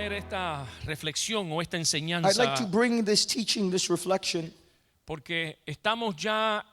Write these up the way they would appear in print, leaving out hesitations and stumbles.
traer esta reflexión o esta I'd enseñanza like to bring this teaching, this reflection, porque estamos ya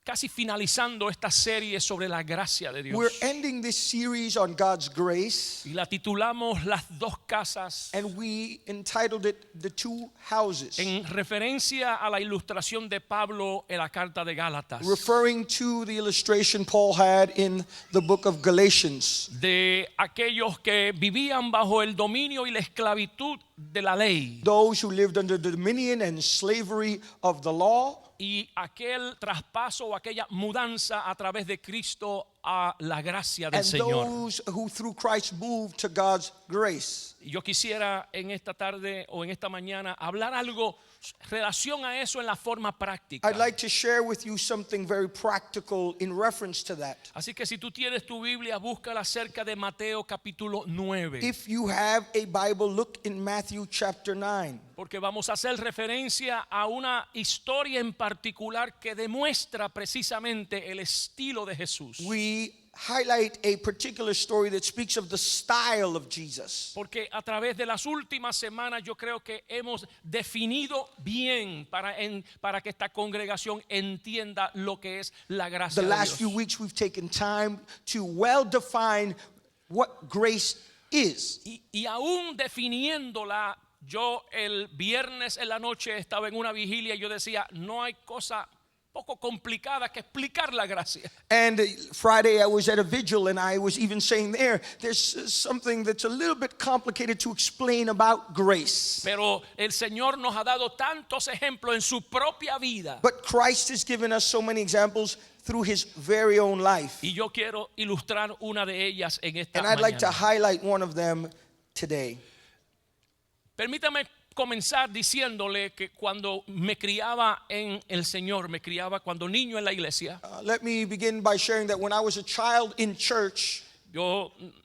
casi finalizando esta serie sobre la gracia de Dios. we're ending this series on God's grace, Y la titulamos Las dos casas, and we entitled it The Two Houses, en referencia a la ilustración de Pablo en la carta de Gálatas, referring to the illustration Paul had in the book of Galatians, de aquellos que vivían bajo el dominio y la esclavitud de la ley, those who lived under the dominion and slavery of the law, y aquel traspaso o aquella mudanza a través de Cristo a la gracia del and Señor. those who through Christ moved to God's grace. Yo quisiera en esta tarde o en esta mañana hablar algo relación a eso en la forma práctica. I'd like to share with you something very practical in reference to that. Así que si tú tienes tu Biblia, búscala cerca de Mateo capítulo 9. If you have a Bible, look in Matthew chapter 9. Porque vamos a hacer referencia a una historia en particular que demuestra precisamente el estilo de Jesús. We highlight a particular story that speaks of the style of Jesus. Porque a través de las últimas semanas yo creo que hemos definido bien para que esta congregación entienda lo que es la gracia The de last few Dios. weeks we've taken time to well define what grace is. Y aún definiéndola, yo el viernes en la noche estaba en una vigilia y yo decía, no hay cosa poco complicada que explicar la gracia. And Friday I was at a vigil and I was even saying there's something that's a little bit complicated to explain about grace. Pero el Señor nos ha dado tantos ejemplos en su propia vida. But Christ has given us so many examples through his very own life. Y yo quiero ilustrar una de ellas en esta And I'd like to mañana. highlight one of them today. Permítame comenzar diciéndole que cuando me criaba en el Señor, me criaba cuando niño en la iglesia, Let me begin by sharing that when I was a child in church,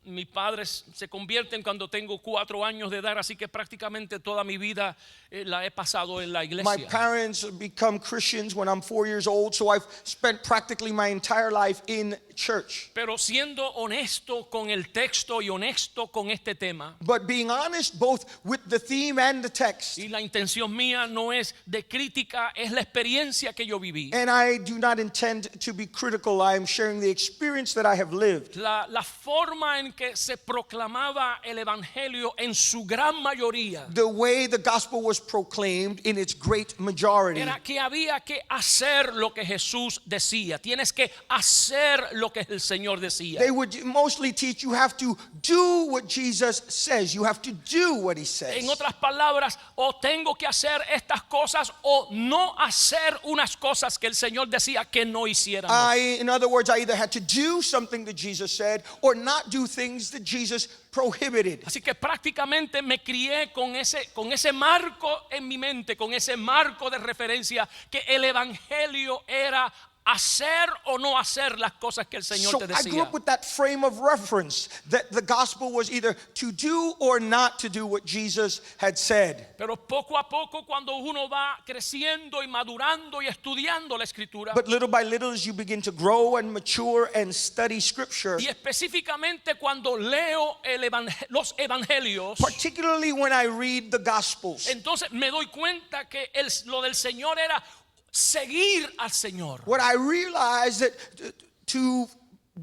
mis padres se convierten cuando tengo 4 años de edad, así que prácticamente toda mi vida la he pasado en la my iglesia. parents become Christians when I'm 4 years old, so I've spent practically my entire life in church. Pero siendo honesto con el texto y honesto con este tema, But being honest both with the theme and the text, y la intención mía no es de crítica, es la experiencia que yo viví. and I do not intend to be critical, I am sharing the experience that I have lived. La forma en que se proclamaba el evangelio en su gran mayoría The way the gospel was proclaimed in its great majority, era que había que hacer lo que Jesús decía. Tienes que hacer lo que el Señor decía. they would mostly teach you have to do what Jesus says. You have to do what he says. En otras palabras, o tengo que hacer estas cosas o no hacer unas cosas que el Señor decía que no hiciéramos. In other words, I either had to do something that Jesus said or not do things that Jesus prohibited. Así que prácticamente me crié con ese marco en mi mente, con ese marco de referencia que el evangelio era hacer o no hacer las cosas que el Señor So te I grew decía. up with that frame of reference that the gospel was either to do or not to do what Jesus had said. Pero poco a poco, cuando uno va creciendo y madurando y estudiando la escritura, But little by little, as you begin to grow and mature and study scripture, y específicamente cuando leo los evangelios, particularly when I read the gospels, entonces me doy cuenta que lo del Señor era seguir al Señor. what I realized that to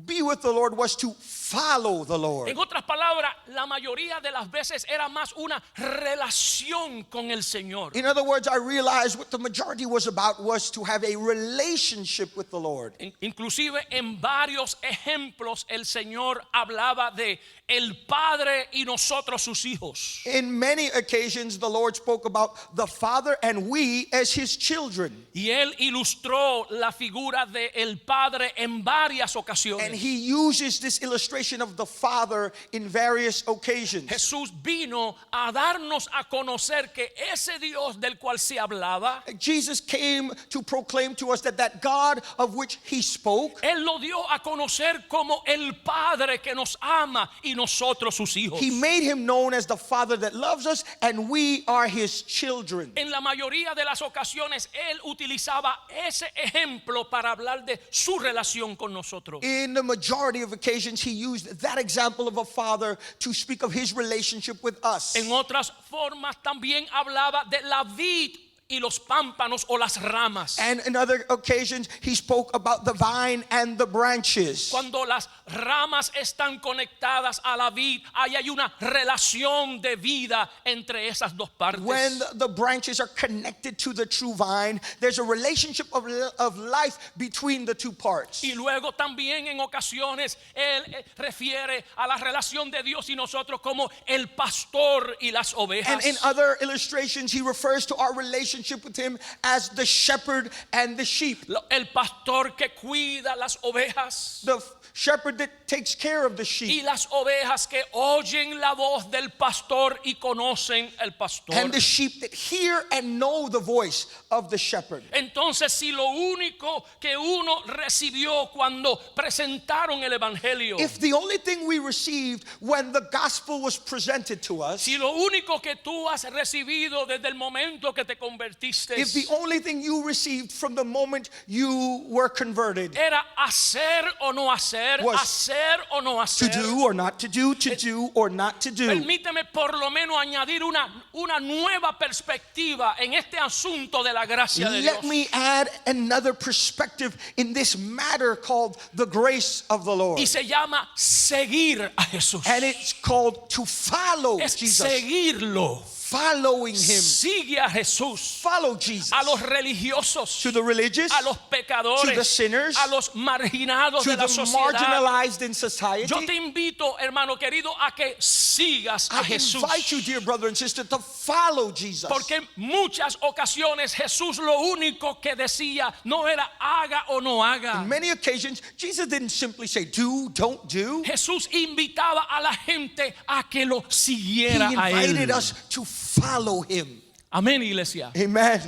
be with the Lord was to follow the Lord. En otras palabras, la mayoría de las veces era más una relación con el Señor. In other words, I realized what the majority was about was to have a relationship with the Lord. Inclusive en varios ejemplos el Señor hablaba de el Padre y nosotros sus hijos. In many occasions, the Lord spoke about the Father and we as his children. Y él ilustró la figura de el Padre en varias And ocasiones. he uses this illustration of the Father in various occasions. Jesús vino a darnos a conocer que ese Dios del cual se hablaba, Jesus came to proclaim to us that God of which he spoke, él lo dio a conocer como el Padre que nos ama y nosotros sus hijos. he made him known as the Father that loves us and we are his children. En la mayoría de las ocasiones él utilizaba ese ejemplo para hablar de su relación con nosotros. In in the majority of occasions, he used that example of a father to speak of his relationship with us. En otras formas también hablaba de la vid y los pámpanos o las ramas. And in other occasions, he spoke about the vine and the branches. Cuando las ramas están conectadas a la vid, ahí hay una relación de vida entre esas dos partes. When the branches are connected to the true vine, there's a relationship of life between the two parts. Y luego también en ocasiones él refiere a la relación de Dios y nosotros como el pastor y las ovejas. And in other illustrations, he refers to our relationship with him as the shepherd and the sheep. El pastor que cuida las ovejas. The shepherd that takes care of the sheep. Y las ovejas que oyen la voz del pastor y conocen el pastor. And the sheep that hear and know the voice of the shepherd. Entonces, si lo único que uno recibió cuando presentaron el evangelio, If the only thing we received when the gospel was presented to us, si lo único que tú has recibido desde el momento que te convertiste if the only thing you received from the moment you were converted, era hacer o no hacer, Was hacer o no to hacer, do or not to do, to do or not to do. permíteme por lo menos añadir una nueva perspectiva en este asunto de la gracia de Let Dios. me add another perspective in this matter called the grace of the Lord. Y se llama seguir a Jesús. And it's called to follow Es Jesus. seguirlo. Following him. Sigue a Jesús. Follow Jesus. A los religiosos, To the religious, a los pecadores, to the sinners, a los marginados to de la the sociedad. marginalized in Yo society. te invito, hermano querido, a que sigas a I Jesús. invite you, dear brother and sister, to follow Jesus. Porque en muchas ocasiones Jesús lo único que decía no era haga o no haga. On many occasions, Jesus didn't simply say do, don't do. Jesús invitaba a la gente a que lo He siguiera a invited él. us to follow him. Amén, iglesia. Amen.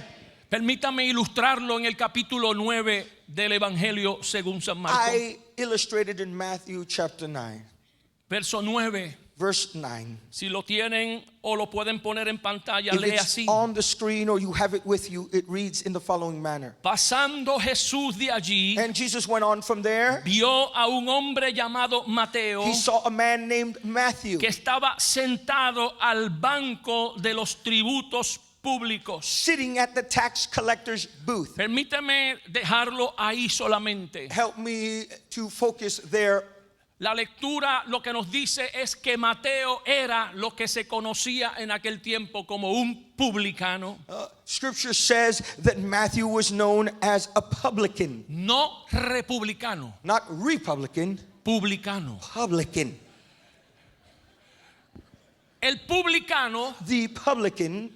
Permítame ilustrarlo en el capítulo 9 del Evangelio según San Marcos. I illustrated in Matthew chapter 9, Verso 9. verse 9. Si lo tienen o lo pueden poner en pantalla, If lee it's así. on the screen or you have it with you, it reads in the following manner. Pasando Jesús de allí, And Jesus went on from there. vio a un hombre llamado Mateo He saw a man named Matthew que estaba sentado al banco de los tributos públicos. sitting at the tax collector's booth. Permíteme dejarlo ahí solamente. Help me to focus there. La lectura lo que nos dice es que Mateo era lo que se conocía en aquel tiempo como un publicano, Scripture says that Matthew was known as a publican, no republicano, not Republican, publicano. publican. El publicano The publican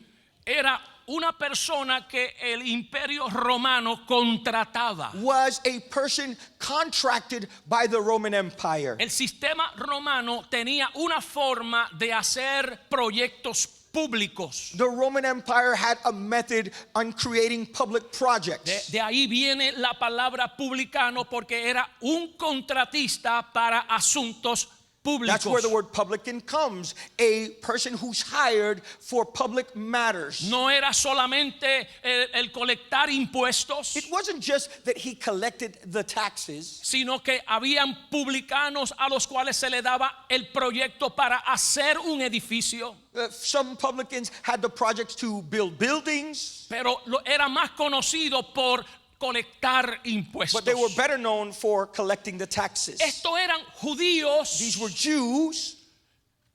era una persona que el imperio romano contrataba. was a person contracted by the Roman Empire. El sistema romano tenía una forma de hacer proyectos públicos. The Roman Empire had a method on creating public projects. De ahí viene la palabra publicano porque era un contratista para asuntos That's where the públicos. word publican comes, a person who's hired for public matters. No era solamente el colectar impuestos, It wasn't just that he collected the taxes, sino que habían publicanos a los cuales se le daba el proyecto para hacer un edificio. some publicans had the projects to build buildings, Pero era más conocido por colectar impuestos. but they were better known for collecting the taxes. Estos eran judíos These were Jews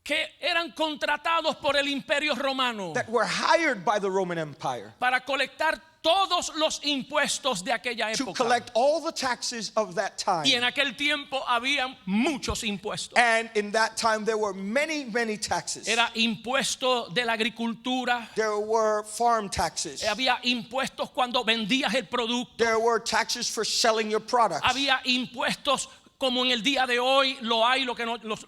que eran contratados por el imperio romano that were hired by the Roman Empire para colectar todos los impuestos de aquella to época. collect all the taxes of that time. Y en aquel tiempo habían muchos impuestos. And in that time, there were many, many taxes. Era impuesto de la agricultura, There were farm taxes. había impuestos cuando vendías el producto, There were taxes for selling your products. había impuestos como en el día de hoy lo hay, lo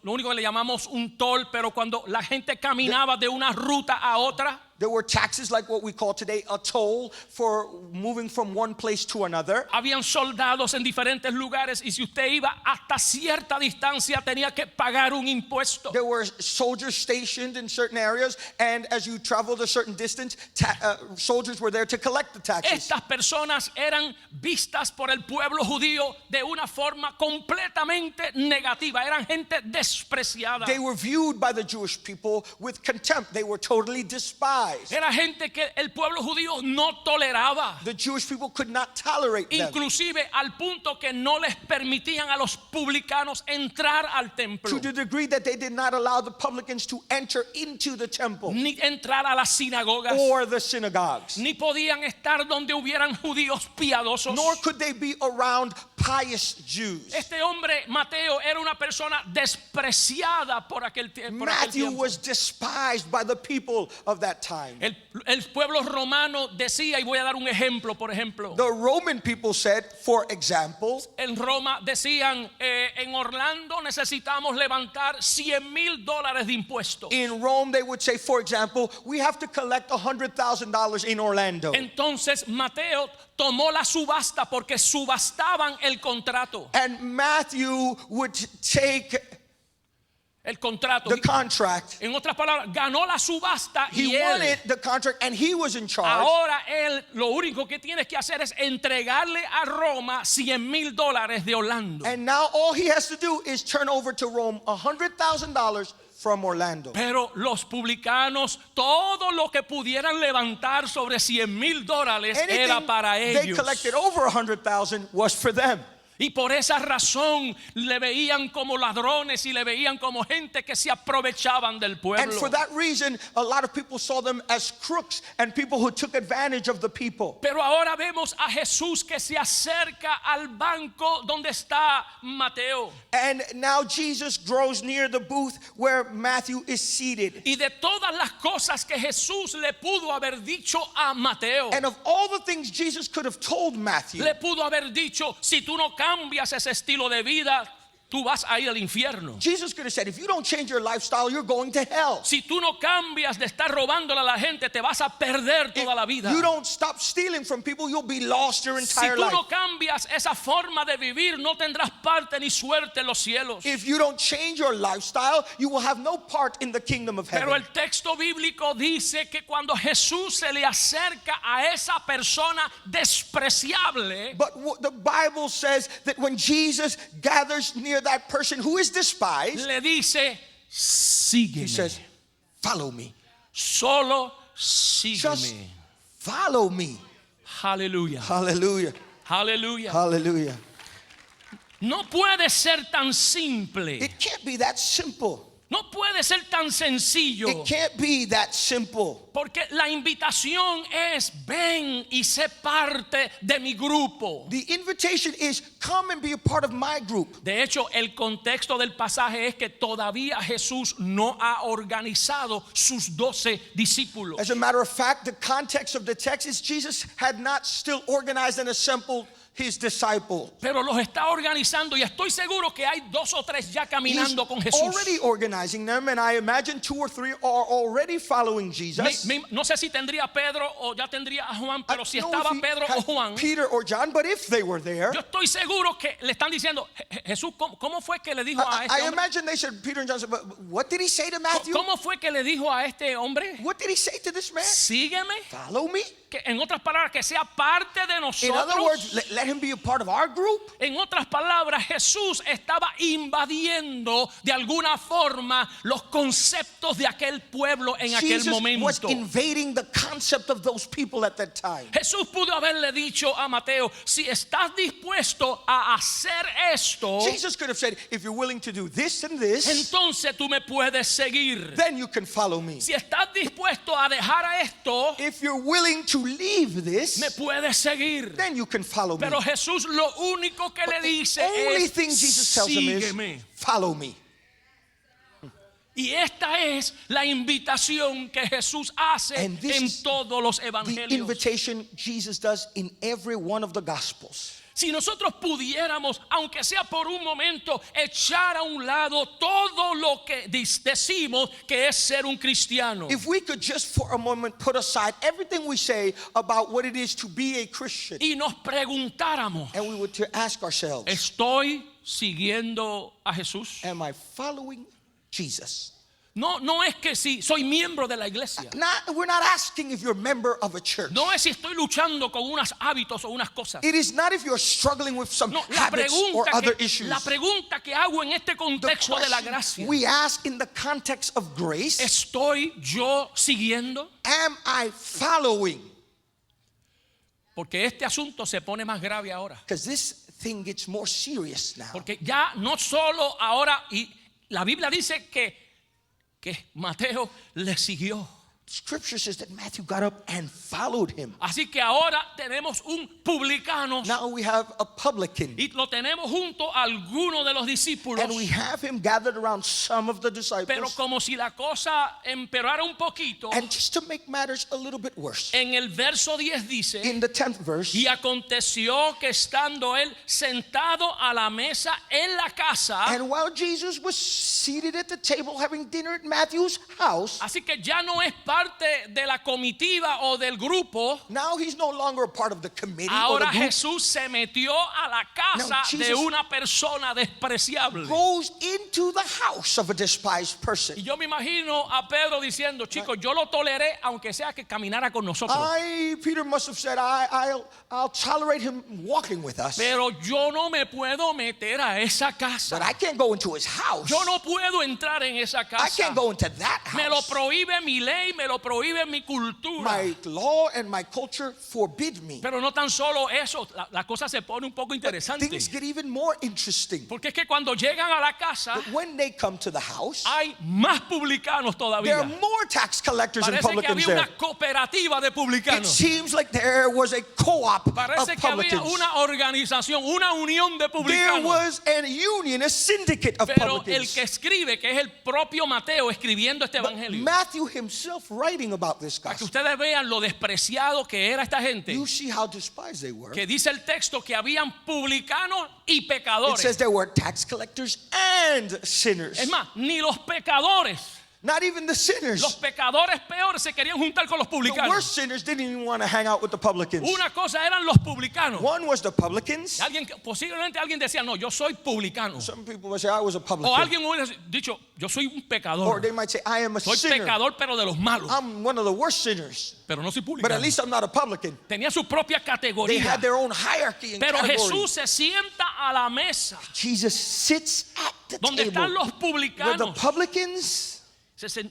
único que le llamamos un toll, pero cuando la gente caminaba de una ruta a otra, There were taxes like what we call today a toll for moving from one place to another. Habían soldados en diferentes lugares y si usted iba hasta cierta distancia tenía que pagar un impuesto. There were soldiers stationed in certain areas, and as you traveled a certain distance, soldiers were there to collect the taxes. Estas personas eran vistas por el pueblo judío de una forma completamente negativa. Eran gente despreciada. They were viewed by the Jewish people with contempt. They were totally despised. Era gente que el pueblo judío no toleraba. The Jewish people could not tolerate them. Inclusive al punto que no les permitían a los publicanos entrar al templo. To the degree that they did not allow the publicans to enter into the temple Ni entrar a las sinagogas. or the synagogues. Ni podían estar donde hubieran judíos piadosos. Nor could they be around pious Jews. Este hombre, Mateo, era una persona despreciada por aquel tiempo. Matthew was despised by the people of that time. El pueblo romano decía, y voy a dar un ejemplo, por ejemplo. The Roman people said, for example, En Roma decían, en Orlando necesitamos levantar $100,000 de impuestos. in Rome they would say, for example, we have to collect $100,000 in Orlando. Entonces Mateo tomó la subasta porque subastaban el contrato. And Matthew would take El contrato. the contract. En otras palabras, ganó la subasta He y won él. it, the contract, and he was in charge. Ahora él lo único que tiene que hacer es entregarle a Roma $100,000 de Orlando. And now all he has to do is turn over to Rome $100,000 from Orlando. Pero los publicanos, todo lo que pudieran levantar sobre $100,000 era Anything para they ellos. collected over 100,000 was for them. Y por esa razón le veían como ladrones y le veían como gente que se aprovechaban del And pueblo. for that reason, a lot of people saw them as crooks and people who took advantage of the people. Pero ahora vemos a Jesús que se acerca al banco donde está Mateo. And now Jesus grows near the booth where Matthew is seated. Y de todas las cosas que Jesús le pudo haber dicho a Mateo, And of all the things Jesus could have told Matthew, le pudo haber dicho, si tú no cambias ese estilo de vida, tú vas a ir al infierno. Jesus could have said, if you don't change your lifestyle, you're going to hell. Si tú no cambias de estar robándole a la gente, te vas a perder toda la vida. If you don't stop stealing from people, you'll be lost your Si entire tú life. no cambias esa forma de vivir, no tendrás parte ni suerte en los cielos. If you don't change your lifestyle, you will have no part in the kingdom of Pero heaven. el texto bíblico dice que cuando Jesús se le acerca a esa persona despreciable, But the Bible says that when Jesus gathers near that person who is despised, le dice, sígueme. he says, follow me. Solo Just sígueme. follow me. Aleluya. Hallelujah. Aleluya. Hallelujah. No puede ser tan simple. It can't be that simple. No puede ser tan sencillo. It can't be that simple. Porque la invitación es, ven y sé parte de mi grupo. The invitation is, come and be a part of my group. De hecho, el contexto del pasaje es que todavía Jesús no ha organizado sus 12 discípulos. As a matter of fact, the context of the text is Jesus had not still organized and assembled his disciples. Pero los está organizando y estoy seguro que hay 2 o 3 ya He's caminando con Jesús. already organizing them, and I imagine 2 or 3 are already following Jesus. No sé si tendría Pedro o ya tendría a Juan, I pero si don't know estaba if he Pedro o had Juan, Peter or John, but if they were there, yo estoy seguro que le están diciendo, Jesús, ¿cómo fue que le dijo a este I hombre? imagine they said, Peter and John said, but what did he say to Matthew? ¿Cómo fue que le dijo a este hombre? What did he say to this man? Sígueme. Follow me. Que en otras palabras, que sea parte de In other words, nosotros. let him be a part of our group. En otras palabras, Jesús estaba invadiendo de alguna forma los conceptos de aquel pueblo en aquel Jesus was momento. invading the concept of those people at that time. Jesús pudo haberle dicho a Mateo, si estás dispuesto a hacer esto, Jesus could have said, if you're willing to do this and this, entonces tú me puedes seguir. then you can follow me. Si estás dispuesto a dejar a esto, If you're willing to leave me this, puedes seguir. then you can follow me. Pero Jesús lo único que le The dice only es, thing Jesus tells him sígueme. is, follow me. Y esta es la invitación que Jesús hace And this en is todos los The evangelios. invitation Jesus does in every one of the Gospels. Si nosotros pudiéramos, aunque sea por un momento, echar a un lado todo lo que decimos que es ser un cristiano. If we could just for a moment put aside everything we say about what it is to be a Christian, Y nos preguntáramos, and we would to ask ourselves, ¿estoy siguiendo a Jesús? am I following Jesus? No es que si soy miembro de la iglesia. We're not asking if you're a member of a church. No es si estoy luchando con unos hábitos o unas cosas. It is not if you're struggling with some No, la habits or other issues. pregunta que hago en este The contexto de la question gracia, we ask in the context of grace, ¿estoy yo siguiendo? am I following? Porque este asunto se pone más grave ahora. Because this thing gets more serious now. Porque ya no solo ahora, y la Biblia dice que Mateo le siguió. Scripture says that Matthew got up and followed him. Así que ahora tenemos un publicano Now we have a publican, y lo tenemos junto a alguno de los discípulos. and we have him gathered around some of the Pero disciples. como si la cosa empeorara un poquito, And just to make matters a little bit worse, en el verso 10 dice: in the 10th verse, y aconteció que estando él sentado a la mesa en la casa, and while Jesus was seated at the table having dinner at Matthew's house, así que ya no es parte de la comitiva o del grupo. now he's no longer a part of the committee or the Ahora group. Jesús se metió a la casa Now, Jesus de una persona despreciable. Goes into the house of a despised person. Y yo me imagino a Pedro diciendo: chicos, yo lo toleré aunque sea que caminara con nosotros, Peter must have said, I'll tolerate him walking with us, pero yo no me puedo meter a esa casa. but I can't go into his house. Yo no puedo entrar en esa I casa. can't go into that Me lo house. prohíbe mi ley, me lo prohíbe mi cultura. My law and my culture forbid me. Pero no tan solo eso, la cosa se pone un poco interesante. Things get even more interesting. Porque es que cuando llegan a la casa But when they come to the house, hay más publicanos there todavía. are more tax collectors and Parece que publicans había there. una cooperativa de It publicanos. seems like there was a co-op of Parece que había publicans. una organización, una unión de There publicanos. was a union, a syndicate of Pero el publicans. que escribe, que es el propio Mateo escribiendo este evangelio, Matthew himself writing about this para que gospel. ustedes vean lo despreciado que era esta gente, You see how despised they were. que dice el texto que habían publicanos y It pecadores. says there were tax collectors and sinners. Es más, ni los pecadores, Not even the los sinners. pecadores peores se querían juntar con los The publicanos. worst sinners didn't even want to hang out with the publicans. Una cosa eran los publicanos. One was the publicans. Posiblemente alguien decía: no, yo soy publicano. Some people would say, I was a O publican. alguien hubiera dicho: yo soy un Or pecador. they might say, I am a Soy sinner. pecador, pero de los malos. I'm one of the worst sinners. Pero no soy But publicano. at least I'm not a publican. Tenía su propia They categoría. had their own hierarchy and Pero category. Jesús se sienta a la mesa Jesus sits at the donde table están los with the publicanos publicans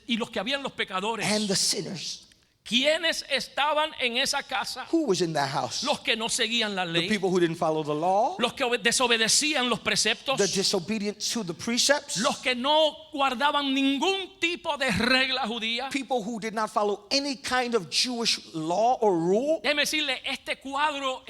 y los que habían los pecadores. and the sinners. ¿Quiénes estaban en esa casa? Who was in that house? Los que no seguían la The ley, people who didn't follow the law, los que desobedecían los preceptos, the disobedient to the precepts, los que no guardaban ningún tipo de regla judía. people who did not follow any kind of Jewish law or rule. Déjeme decirle, este cuadro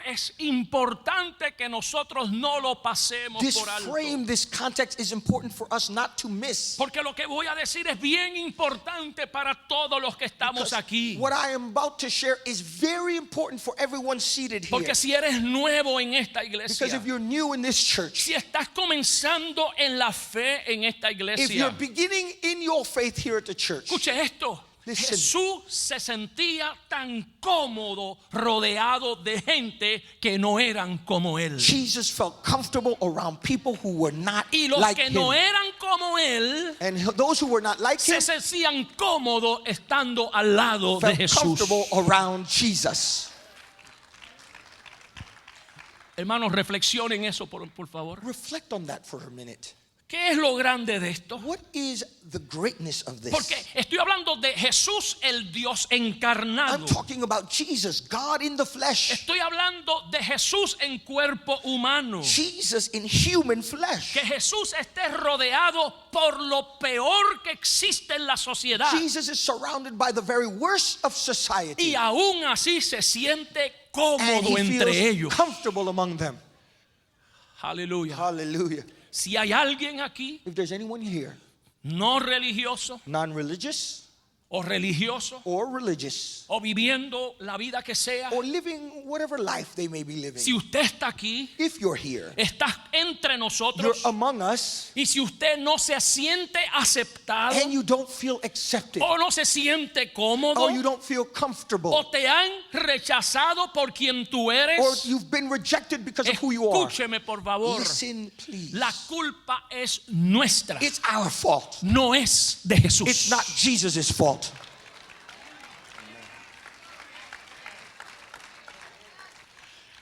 es importante que nosotros no lo pasemos This por alto. frame, this context is important for us not to miss. Porque lo que voy a decir es bien importante para todos los que estamos Because aquí. what I am about to share is very important for everyone seated here. Porque si eres nuevo en esta Because iglesia, if you're new in this church, si estás comenzando en la fe en esta if you're iglesia, beginning in your faith here at the church, escuche esto. Listen. Jesús se sentía tan cómodo rodeado de gente que no eran como él. Jesus felt comfortable around people who were not Y los like que him. no eran como él And those who were not like se him sentían cómodos estando al lado de felt Jesús. comfortable around Jesus. Hermanos, reflexionen eso por favor. Reflect on that for a minute. ¿Qué es lo grande de esto? What is the greatness of this? Porque estoy hablando de Jesús, el Dios encarnado. I'm talking about Jesus, God in the flesh. Estoy hablando de Jesús en cuerpo humano. Jesus in human flesh. Que Jesús esté rodeado por lo peor que existe en la sociedad. Jesus is surrounded by the very worst of society. Y aún así se siente And cómodo he entre feels ellos. comfortable among them. Aleluya. Hallelujah. Si hay alguien aquí If there's anyone here, no religioso, non-religious, o religioso or religious o viviendo la vida que sea, or living whatever life they may be living. si usted está aquí, If you're here, está entre you're nosotros, among us, y si usted no se siente aceptado and you don't feel accepted, o no se siente cómodo or you don't feel comfortable, o te han rechazado por quien tú or eres, you've been rejected because of who you are, escúcheme por favor, listen, please. la culpa es nuestra, It's our fault. no es de Jesús. It's not Jesus' fault.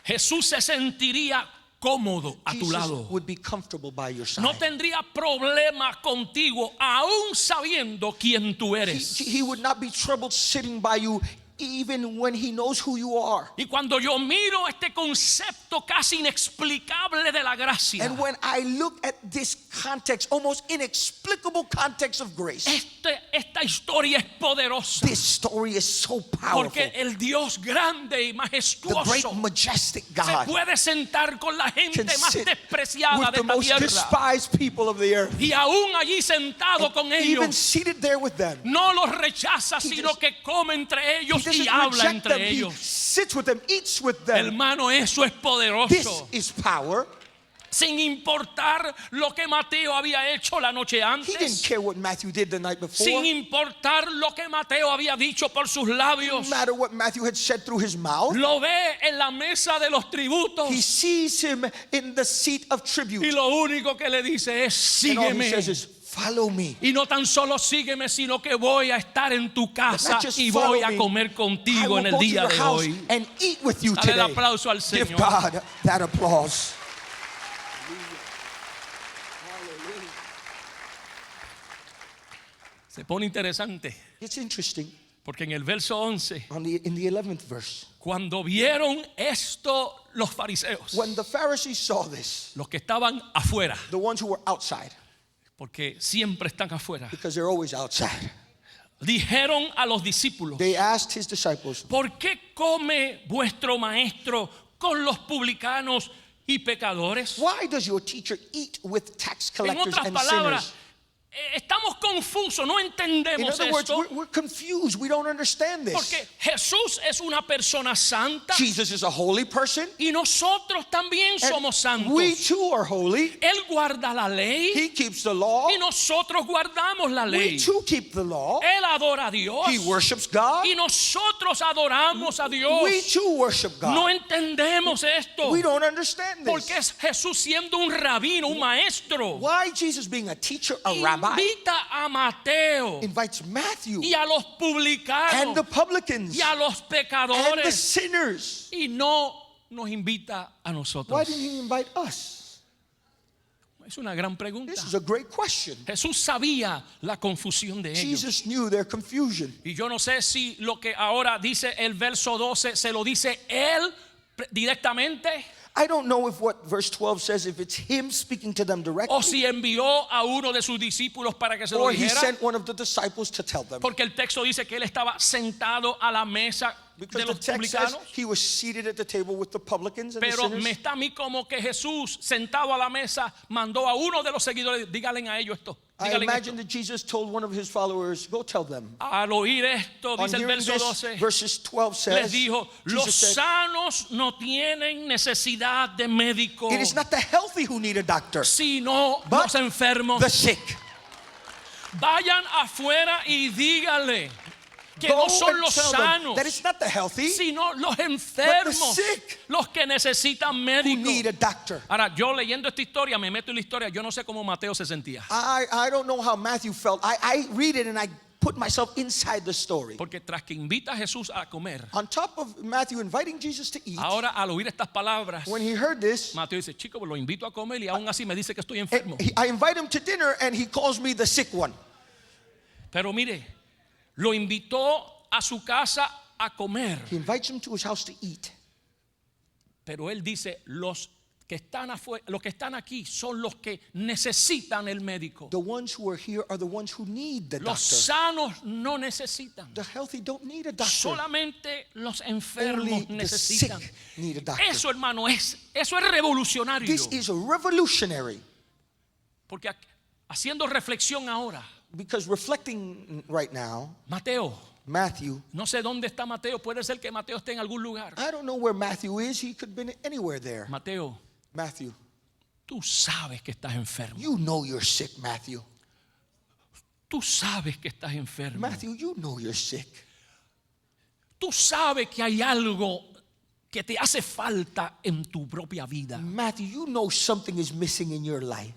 Jesús se sentiría cómodo a tu Jesus lado. would be comfortable by your side. No tendría problema contigo, aún sabiendo quién tú eres. He would not be troubled sitting by you even when he knows who you are. Y cuando yo miro este concepto casi inexplicable de la gracia, And when I look at this context, almost inexplicable context of grace, esta historia es poderosa. this story is so powerful. Porque el Dios grande y The great majestuoso majestic se God puede sentar con la gente can más sit despreciada with de the esta most tierra. despised people of the earth. Y aún allí sentado con Even ellos, seated there with them. no los rechaza, sino just- que come entre He ellos y doesn't habla reject entre them. He ellos. sits with them, eats with them. Hermano, eso es This poderoso. is power. Sin importar lo que Mateo había hecho la noche He didn't antes, care what Matthew did the night before. sin importar lo que Mateo había dicho por sus labios, No matter what Matthew had said through his mouth. lo ve en la mesa de los tributos He sees him in the seat of tribute. y lo único que le dice es And all he sígueme. says is, follow me. Y no tan solo sígueme, sino que voy a estar en tu casa Not just y follow voy a me. comer I contigo will en el go to día your de house hoy. and eat with you Dale el today. aplauso al Give Señor. God that applause. Se pone interesante It's interesting. porque en el verso 11, In the 11th verse, cuando vieron esto los fariseos, when the Pharisees saw this, los que estaban afuera, the ones who were outside, porque siempre están afuera, because they're always outside, dijeron a los discípulos: they asked his disciples, ¿por qué come vuestro maestro con los publicanos y pecadores? why does your teacher eat with tax En collectors otras and palabras, sinners? Estamos confusos, no In entendemos other words, esto, we're confused. We don't understand this. porque Jesús es una persona santa Jesus is a holy person. y nosotros también And somos santos. we too are holy. Él guarda la ley He keeps the law. y nosotros guardamos la We ley. too keep the law. Él adora a Dios He worships God. y nosotros adoramos a Dios. We too worship God. No entendemos esto. We don't understand Porque this. es Jesús siendo un rabino, un maestro, Why Jesus, being a teacher, a rabbi, invita a Mateo invites Matthew y a los and publicanos the publicans y a los and the pecadores sinners? y no nos invita a Why nosotros? didn't he invite us? Es una gran pregunta. This is a great question. Jesús sabía la confusión de ellos. Jesus knew their confusion. Y yo no sé si lo que ahora dice el verso 12 se lo dice él directamente I don't know if what verse 12 says, if it's him speaking to them directly, o si envió a uno de sus discípulos para que se lo or he dijera. sent one of the disciples to tell them. Porque el texto dice que él estaba sentado a la mesa de Because the los text says publicanos. he was seated at the table with the publicans and the Pero sinners. me está a mí como que Jesús sentado a la mesa mandó a uno de los seguidores, díganle a ellos esto. I díganle imagine esto. that Jesus told one of his followers, go tell them. Al oír esto, On dice el hearing verso this, 12, verses 12 les says, dijo, los Jesus said, sanos no tienen necesidad de médico, it is not the healthy who need a doctor, sino but los enfermos. the sick. Vayan afuera y díganle que Go no son and los tell them sanos, that it's not the healthy sino los enfermos sick los que necesitan who médico. need a doctor. Ahora, yo leyendo esta historia, me meto en la historia, yo no sé cómo Mateo se sentía. I don't know how Matthew felt. I read it and I put myself inside the story. Porque tras que invita a Jesús a comer, On top of Matthew inviting Jesus to eat, ahora al oír estas palabras, when he heard this, Mateo dice, chico, lo invito a comer y aún así me dice que estoy enfermo. I invite him to dinner and he calls me the sick one. Pero mire, lo invitó a su casa a comer. He invites him to his house to eat. Pero él dice, los que están afuera, los que están aquí son los que necesitan el médico. The ones who are here are the ones who need the Los doctor. sanos no necesitan. The healthy don't need a doctor. Solamente los Only enfermos the necesitan. sick need a doctor. Eso, hermano, eso es revolucionario. This is revolutionary. Porque haciendo reflexión ahora, because reflecting right now, Mateo, Matthew, no sé dónde está Mateo, puede ser que Mateo esté en algún lugar. I don't know where Matthew is. He could have been anywhere there. Mateo, Matthew, tú sabes que estás enfermo. you know you're sick, Matthew. Tú sabes que estás enfermo. Matthew, you know you're sick. Tú sabes que hay algo que te hace falta en tu propia vida. Matthew, you know something is missing in your life.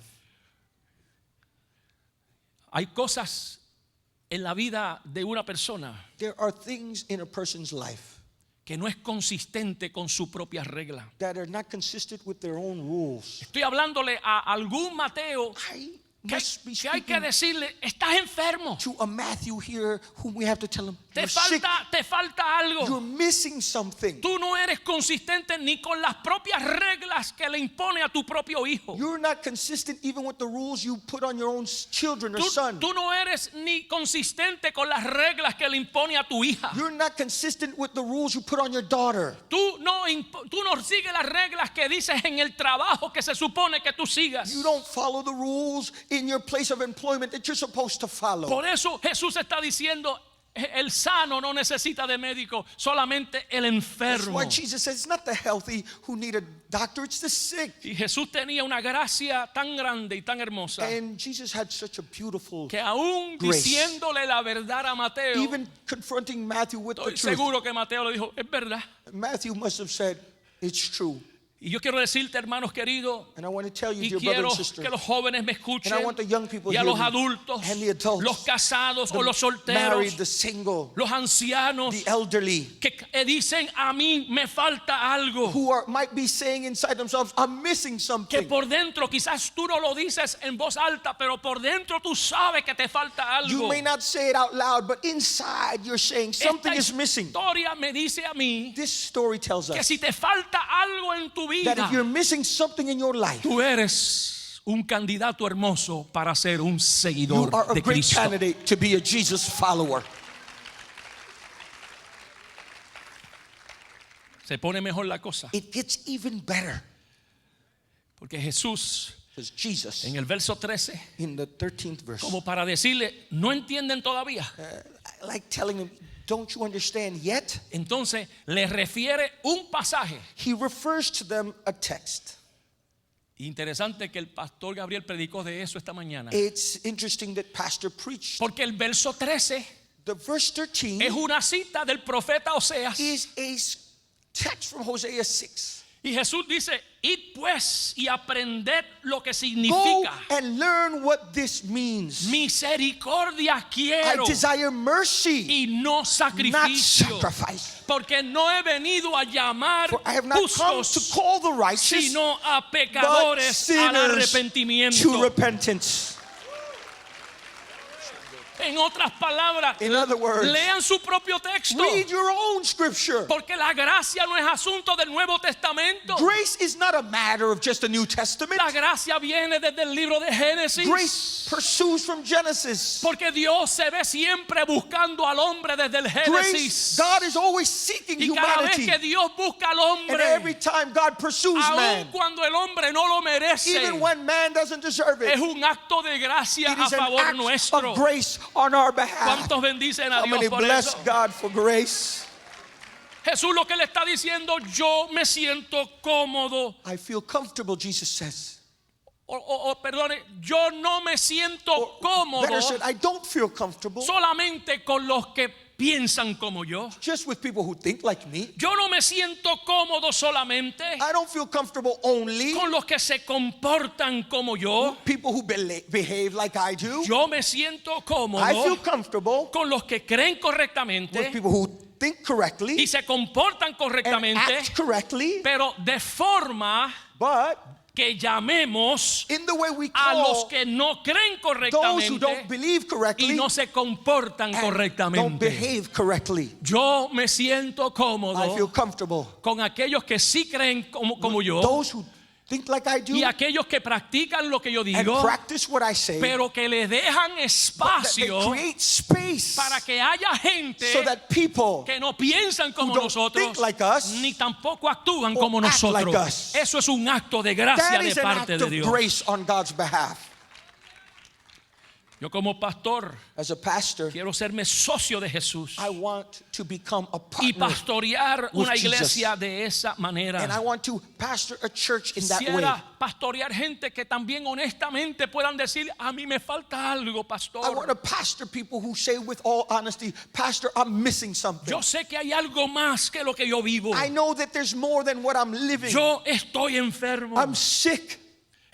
Hay cosas en la vida de una persona There are things in a person's life que no es consistente con su propia regla. that are not consistent with their own rules. Estoy hablándole a algún Mateo I que must be hay que speaking decirle, estás enfermo. to a Matthew here whom we have to tell him, Te you're sick, falta you're algo. missing something. Tú no eres consistente ni con las propias reglas que le impone a tu propio hijo. You're not consistent even with the rules you put on your own children or son. Tú no eres ni consistente con las reglas que le impone a tu hija. You're not consistent with the rules you put on your daughter. Tú no sigues las reglas que dices en el trabajo que se supone que tú sigas. You don't follow the rules in your place of employment that you're supposed to follow. Por eso Jesús está diciendo, el sano no necesita de médico, solamente el That's enfermo. why Jesus says it's not the healthy who need a doctor, it's the sick. Y Jesús tenía una gracia tan grande y tan hermosa And Jesus had such a beautiful, que aún grace. diciéndole la verdad a Mateo, even confronting Matthew with the estoy truth. seguro que Mateo le dijo, es verdad. Matthew must have said, it's true. Y yo quiero decirte, hermanos queridos, And I want to tell you, y dear brother quiero and sister, que los jóvenes me escuchen, and I want the young people y a hear los me, adultos, and the adults, los casados o los the married, solteros, the single, los ancianos, the elderly, que dicen, a mí me falta algo. who might be saying inside themselves, I'm missing Que something. por dentro, quizás tú no lo dices en voz alta, pero por dentro tú sabes que te falta algo. You may not say it out loud, but inside you're saying something is Esta missing. historia me dice a mí This story tells que us si te falta algo en tu vida, that if you're missing something in your life, tú eres un candidato hermoso para ser un you seguidor are a de great Cristo. candidate to be a Jesus follower. Se pone mejor la cosa, It gets even better porque Jesús because Jesus, en el verso 13, in the 13th verse, como para decirle, no entienden todavía. like telling him, don't you understand yet? Entonces le refiere un pasaje. He refers to them a text. Interesante que el pastor Gabriel predicó de eso esta mañana. It's interesting that Pastor preached. Porque el verso 13 The verse 13 es una cita del profeta Oseas. is a text from Hosea 6. Y Jesús dice, id pues y aprended lo que Go significa. and learn what this means. Misericordia I quiero desire mercy, y no not sacrificio. sacrifice. Porque no he venido a llamar For I have not come to justos, call the righteous, sino a but pecadores al sinners arrepentimiento. to repentance. En otras palabras, In other words, lean su propio texto. read your own scripture. Porque la gracia no es asunto del Nuevo Testamento. Grace is not a matter of just the New Testament. La gracia viene desde el libro de Génesis. Grace pursues from Genesis. Porque Dios se ve siempre buscando al hombre desde el Grace, Génesis. God is always seeking Y cada vez humanity. que Dios busca al And every hombre, time God pursues aun man, cuando el hombre no lo merece, even when man doesn't deserve es it, un acto de gracia it a is an favor act nuestro. of grace on our behalf. ¿Cuántos bendicen a How many Dios por bless eso? God for grace? Jesús lo que le está diciendo, yo me siento cómodo. I feel comfortable, Jesus says. Perdone, yo no me siento cómodo Better said, I don't feel comfortable solamente con los que piensan como yo. just with people who think like me. Yo no me siento cómodo solamente I don't feel comfortable only con los que se comportan como yo. people who behave like I do. Yo me siento I feel cómodo comfortable con los que creen with correctamente people who think correctly y se comportan and correctamente, act correctly, pero de forma but que llamemos in the way we a los call que no creen those who don't correctamente believe y correctly no se comportan and don't correctamente. behave correctly. Yo me siento I feel cómodo comfortable. con aquellos que sí creen como yo Those who think like I do y aquellos que practican lo que yo and digo, practice what I say, pero que le dejan that they espacio create space para que haya gente so that people que no piensan como who don't nosotros think like us ni tampoco actúan or como act nosotros. like us. Eso es un acto de gracia that de is an parte act de of Dios. grace on God's behalf. Yo como pastor As a pastor, quiero serme socio de Jesús I want to become a y partner. pastorear una Jesus. iglesia de esa manera. And I want to pastor a church in that way. Quisiera pastorear gente que también honestamente puedan decir, a mí me falta algo, I want pastor. to pastor people who say with all honesty, Pastor, I'm missing something. Yo sé que hay algo más que lo que yo vivo. I know that there's more than what I'm living. Yo estoy enfermo. I'm sick.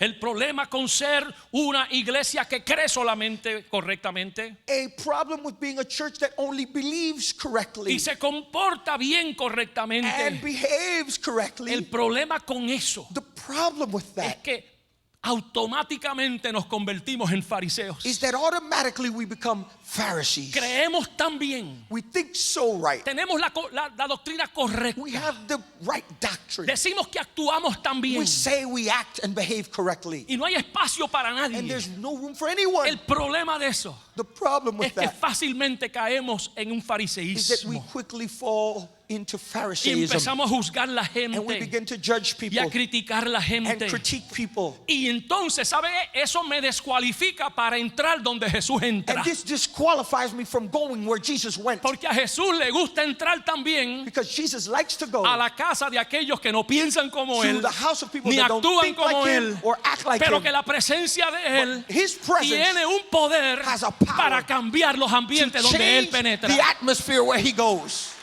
El problema con ser una iglesia que cree solamente correctamente A problem with being a church that only believes correctly y se comporta bien and correctamente. behaves correctly. El problema con eso The problem with es that que automáticamente nos convertimos en fariseos. is that automatically we become Pharisees. Creemos tan bien. We think so right. Tenemos la doctrina correcta. We have the right doctrine. Decimos que actuamos tan bien. We say we act and behave correctly. Y no hay espacio para And nadie. there's no room for anyone. El problema de eso The problem with es que that fácilmente caemos en un is that we fariseísmo. quickly fall into Y Pharisaism. empezamos a juzgar la And we gente begin to judge y a people criticar la and gente. critique people. Y entonces, ¿sabe? Eso me descualifica para entrar donde Jesús entra. And this disqualifies me from going where Jesus went. Porque a Jesús le gusta entrar también Because Jesus likes to go a la casa de aquellos que no piensan como to Él, the house of people ni that don't actúan think como like Él, him or act like pero him. que la presencia de Él His presence tiene un poder has a power para cambiar los to ambientes donde Él change penetra. the atmosphere where he goes.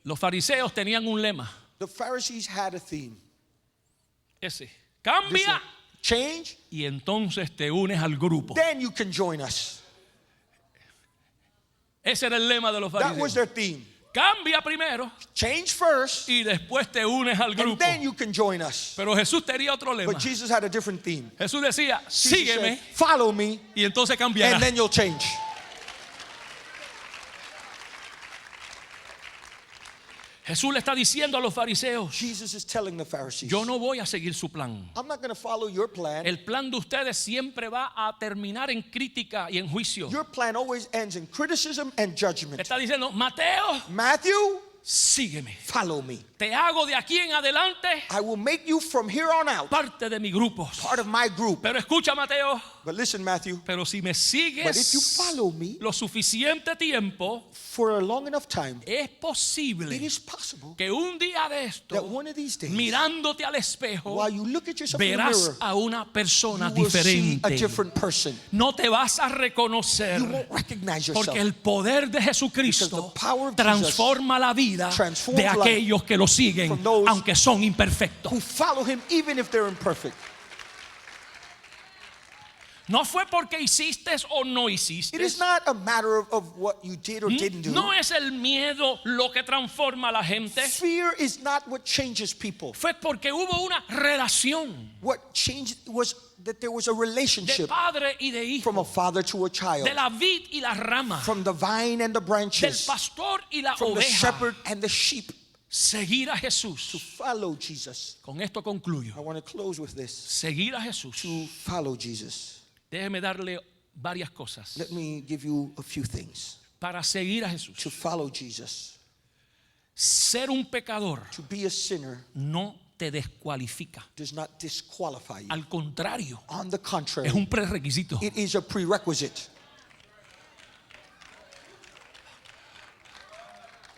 Los fariseos tenían un lema. The Pharisees had a theme. Ese. This Cambia one, change, y entonces te unes al grupo. then you can join us. Ese era el lema de los That was fariseos. their theme. Cambia primero Change first, y después te unes al and grupo. then you can join us. Pero Jesús tenía otro lema. But Jesus had a different theme. Jesús decía, Jesus sígueme said, follow me, y entonces cambiará. and then you'll change. Jesús le está diciendo a los fariseos, Jesus is telling the Pharisees, yo no voy a seguir su plan. I'm not going to follow your plan. El plan de ustedes siempre va a terminar en crítica y en juicio. Your plan always ends in criticism and judgment. Está diciendo, Mateo, Matthew, sígueme. follow me. Te hago de aquí en adelante I will make you from here on out parte de mi grupo. part of my group. Pero escucha, Mateo, But listen, Matthew, pero si me but if you sigues follow me lo suficiente tiempo, for a long enough time, es posible it is possible que un día de that esto, one of these days, mirándote al espejo, while you look at yourself in the verás mirror, a una persona you will see a diferente. different person. No te vas a reconocer You won't recognize yourself. porque el poder de Jesucristo Because the power of Jesus transforma la vida transforms de aquellos que lo siguen, from those aunque son imperfectos. who follow him even if they're imperfect. No fue porque hiciste o no hiciste. It is not a matter of what you did or didn't do. No es el miedo lo que transforma a la gente. Fear is not what changes people. Fue porque hubo una relación What changed was that there was a de relationship padre y de hijo, from a father to a child, de la vid y la rama, from the vine and the del branches, pastor y la from the oveja. shepherd and the sheep. Seguir a Jesús. To follow Jesus. Con esto I concluyo. want to close with this. Seguir a Jesús. To follow Jesus. Déjeme darle varias cosas. Let me give you a few things. Para seguir a Jesús. To follow Jesus. Ser un pecador To be a sinner no te descualifica. does not disqualify you. Al contrario, On the contrary, es un prerequisito. it is a prerequisite.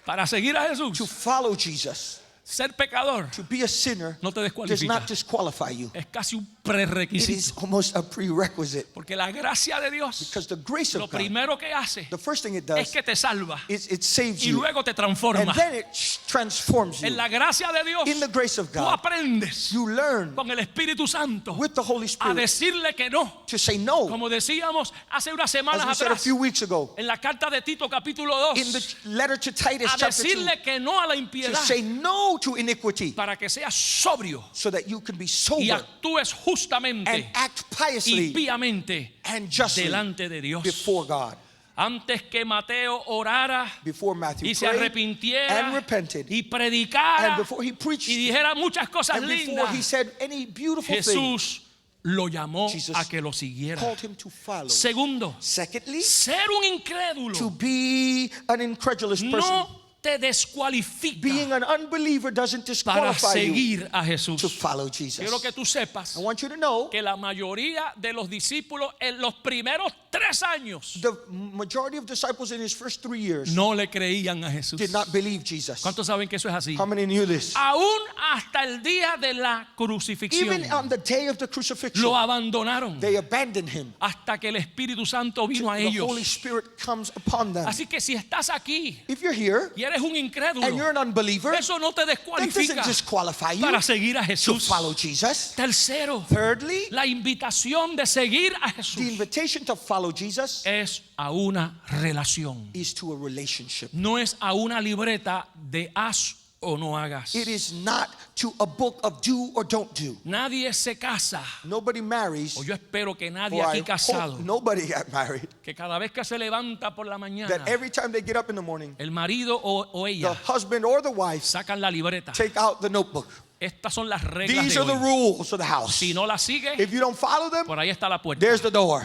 Para seguir a To Jesús, follow Jesus, ser pecador to be a sinner, no te does descualifica. not disqualify you. Es casi un It is prerequisito. almost a prerequisite. Porque la gracia de Dios, Because the grace lo of God, primero que hace the first thing it es does que te salva is it saves y you. luego te And transforma. then it transforms En you. la gracia de Dios, In the grace of tú God, aprendes you learn con el Espíritu Santo with the Holy a Spirit decirle que no. to say no. Como decíamos hace unas As we semanas said a atrás, few weeks ago, en la carta de Tito capítulo in 2, the letter to Titus a chapter 2, decirle que no a la to impiedad say no to iniquity para que seas sobrio so that you can be y sober actúes and justamente act y piously piamente and justly delante de Dios. before God. Antes que Mateo orara Before Matthew y se prayed arrepintiera and repented, y predicara and before he preached, y dijera muchas cosas and before he lindas, said any beautiful thing, Jesús lo llamó Jesus a que lo siguiera. called him to follow. Segundo, Secondly, ser un to incrédulo be an incredulous person no te descualifica Being an unbeliever doesn't para disqualify you seguir a to Jesús. follow Jesus. Quiero que tú sepas I want you to know que la mayoría de los discípulos en los primeros 3 años the majority of disciples in his first 3 years no le creían a Jesús. did not believe Jesus. ¿Cuántos saben que eso es así? How many knew this? Aún hasta el día de la crucifixión Even on the day of the crucifixion, lo abandonaron they abandoned him. hasta que el Espíritu Santo vino a The ellos. Holy Spirit comes upon them. Así que si estás aquí If you're here y eres un and you're incrédulo, an unbeliever, eso no te that doesn't descualifica disqualify you para seguir a to Jesús. follow Jesus. Tercero, Thirdly, la invitación de seguir a the Jesús invitation to follow Jesus es a una relación. is to a relationship. No es a una libreta de haz o no hagas. It is not to a book of do or don't do. Nadie se casa, Nobody marries, o yo espero que nadie or aquí I casado, hope nobody got married, que cada vez que se levanta por la mañana, that every time they get up in the morning, el marido o the ella husband or the wife sacan la libreta. take out the notebook. Estas son las reglas These de are the hoy. rules of the house. Si no las sigue, If you don't follow them, por ahí está la puerta. there's the door.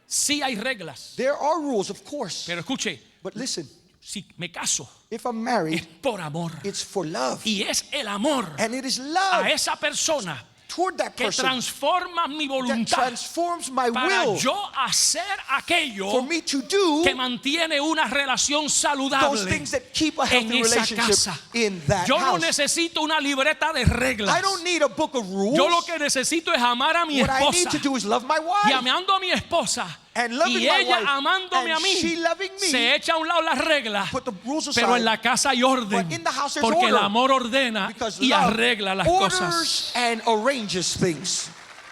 Sí hay reglas, There are rules, of course. pero escuche, But listen, si me caso if I'm es married, por amor it's for love. y es el amor And it is a love esa persona toward that que person transforma mi that voluntad transforms my para will yo hacer for aquello me to do que mantiene una relación those saludable things that keep a en healthy esa relationship casa. in that Yo no house. necesito una libreta de reglas. I don't need a book of rules. Yo lo que necesito es amar a mi What I need esposa to do is love my y wife. amando a mi esposa And loving y my ella wife, amándome and a mí, she loving me, se echa a un lado las reglas, put the rules aside, pero en la casa hay orden, but in the house there's porque el order. amor ordena Because y love arregla las orders cosas. and arranges things.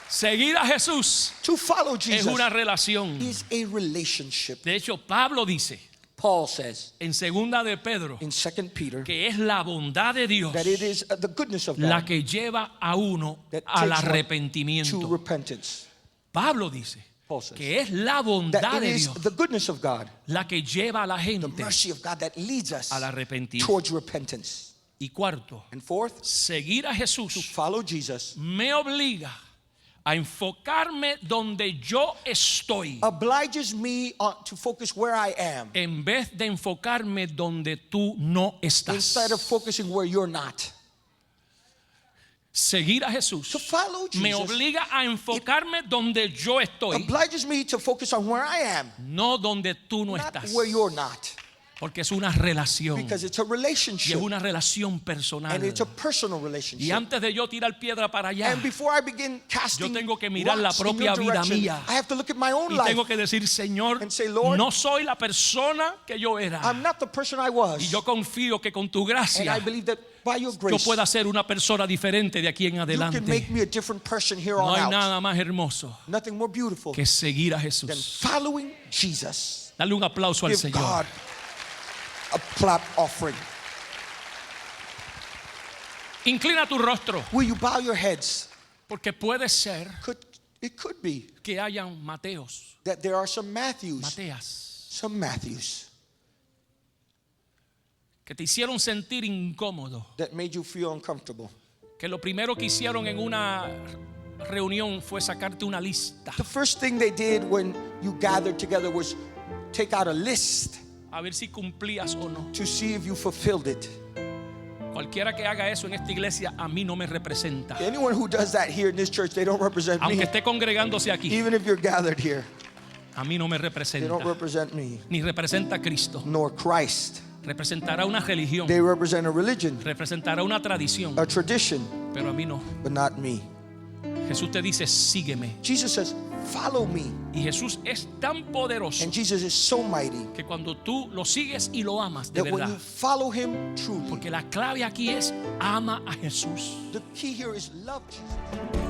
Seguir a Jesús To follow es Jesus una relación. is a relationship. De hecho, Pablo dice Paul says en segunda de Pedro in 2 Peter que es la bondad de Dios that it is the goodness of la God que lleva a uno that al takes one to arrepentimiento. repentance. Pablo dice Paul says que es la bondad that it de is Dios the goodness of God, la que lleva a la the gente mercy of God that leads us al arrepentir. towards repentance. Y cuarto, And fourth, seguir a to Jesús follow Jesus me obliga a enfocarme donde yo estoy obliges me to focus where I am en vez de enfocarme donde tú no instead of estás. focusing where you're not. Seguir a To Jesús follow me Jesus obliga a enfocarme donde yo estoy, obliges me to focus on where I am, no donde tú no not estás, where you're not, porque es una relación because it's a y relationship es una relación personal. and it's a personal Y relationship. antes de yo tirar piedra para allá, And before I begin casting yo tengo que mirar la rocks in your propia vida direction, mía. I have to look at my own y life. tengo que decir, Señor, And say, Lord, no soy la persona que yo era. I'm not the person I Y was, yo confío que con tu and gracia I believe that by your yo grace, pueda ser una persona diferente de aquí en you can adelante. make me a different person here No on hay out. nada más hermoso Nothing more beautiful que seguir a than Jesús. following Jesus. Dale un aplauso al Give Señor. God a clap offering. Inclina tu rostro, Will you bow your heads? porque puede ser It could be que hayan Mateos, that there are some Matthews que te hicieron sentir incómodo, that made you feel uncomfortable. que lo primero que hicieron en una reunión fue sacarte una lista, The first thing they did when you gathered together was take out a list a ver si cumplías o no. to see if you fulfilled it. Cualquiera que haga eso en esta iglesia a mí no me representa. Anyone who does that here in this church, they don't represent Aunque me. esté congregándose aquí, Even if you're gathered here, a mí no me they representa. don't represent me, Ni representa a Cristo. nor Christ. Representará una religión, They represent a religion, representará una tradición, a tradition, pero a mí no. but not me. Jesús te dice, sígueme. Jesus says, follow me. Y Jesús es tan poderoso And Jesus is so mighty que cuando tú lo sigues y lo amas de that when you verdad, follow him truly, porque la clave aquí es ama a Jesús. the key here is love Jesus.